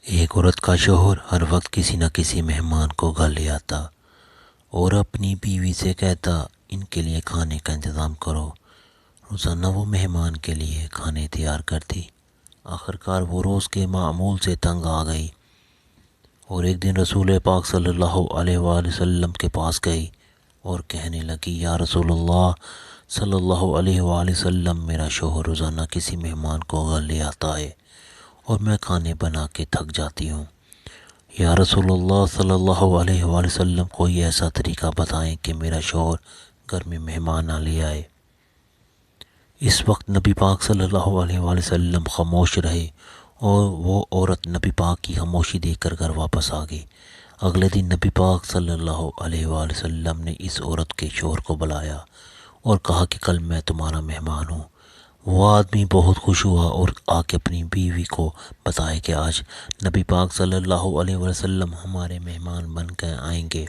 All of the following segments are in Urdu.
ایک عورت کا شوہر ہر وقت کسی نہ کسی مہمان کو گھر لے آتا اور اپنی بیوی سے کہتا ان کے لیے کھانے کا انتظام کرو۔ روزانہ وہ مہمان کے لیے کھانے تیار کرتی۔ آخرکار وہ روز کے معمول سے تنگ آ گئی اور ایک دن رسول پاک صلی اللہ علیہ وآلہ وسلم کے پاس گئی اور کہنے لگی، یا رسول اللہ صلی اللہ علیہ وآلہ وسلم، میرا شوہر روزانہ کسی مہمان کو گھر لے آتا ہے اور میں کھانے بنا کے تھک جاتی ہوں۔ یا رسول اللہ صلی اللہ علیہ وآلہ وسلم، کوئی ایسا طریقہ بتائیں کہ میرا شوہر گھر میں مہمان نہ لے آئے۔ اس وقت نبی پاک صلی اللہ علیہ وآلہ وسلم خاموش رہے اور وہ عورت نبی پاک کی خاموشی دیکھ کر گھر واپس آ گئی۔ اگلے دن نبی پاک صلی اللہ علیہ وآلہ وسلم نے اس عورت کے شوہر کو بلایا اور کہا کہ کل میں تمہارا مہمان ہوں۔ وہ آدمی بہت خوش ہوا اور آ کے اپنی بیوی کو بتایا کہ آج نبی پاک صلی اللہ علیہ وسلم ہمارے مہمان بن کے آئیں گے۔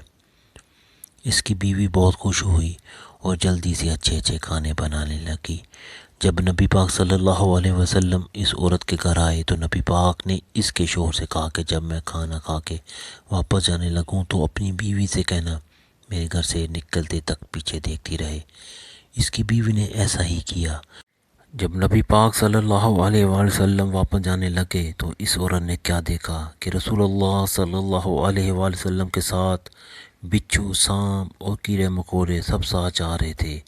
اس کی بیوی بہت خوش ہوئی اور جلدی سے اچھے اچھے کھانے بنانے لگی۔ جب نبی پاک صلی اللہ علیہ وسلم اس عورت کے گھر آئے تو نبی پاک نے اس کے شوہر سے کہا کہ جب میں کھانا کھا کے واپس جانے لگوں تو اپنی بیوی سے کہنا میرے گھر سے نکلتے تک پیچھے دیکھتی رہے۔ اس کی بیوی نے ایسا ہی کیا۔ جب نبی پاک صلی اللہ علیہ وآلہ وسلم واپس جانے لگے تو اس عورت نے کیا دیکھا کہ رسول اللہ صلی اللہ علیہ وآلہ وسلم کے ساتھ بچھو، سانپ اور کیڑے مکوڑے سب ساتھ آ رہے تھے۔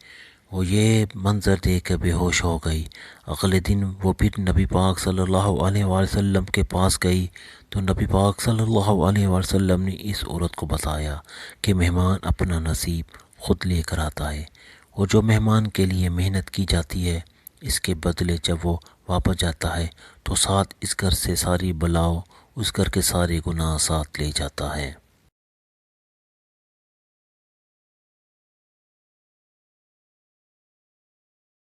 وہ یہ منظر دیکھ کر بے ہوش ہو گئی۔ اگلے دن وہ پھر نبی پاک صلی اللہ علیہ وآلہ وسلم کے پاس گئی تو نبی پاک صلی اللہ علیہ وآلہ وسلم نے اس عورت کو بتایا کہ مہمان اپنا نصیب خود لے کر آتا ہے اور جو مہمان کے لیے محنت کی جاتی ہے اس کے بدلے جب وہ واپس جاتا ہے تو ساتھ اس گھر سے ساری بلاؤ، اس گھر کے سارے گناہ ساتھ لے جاتا ہے۔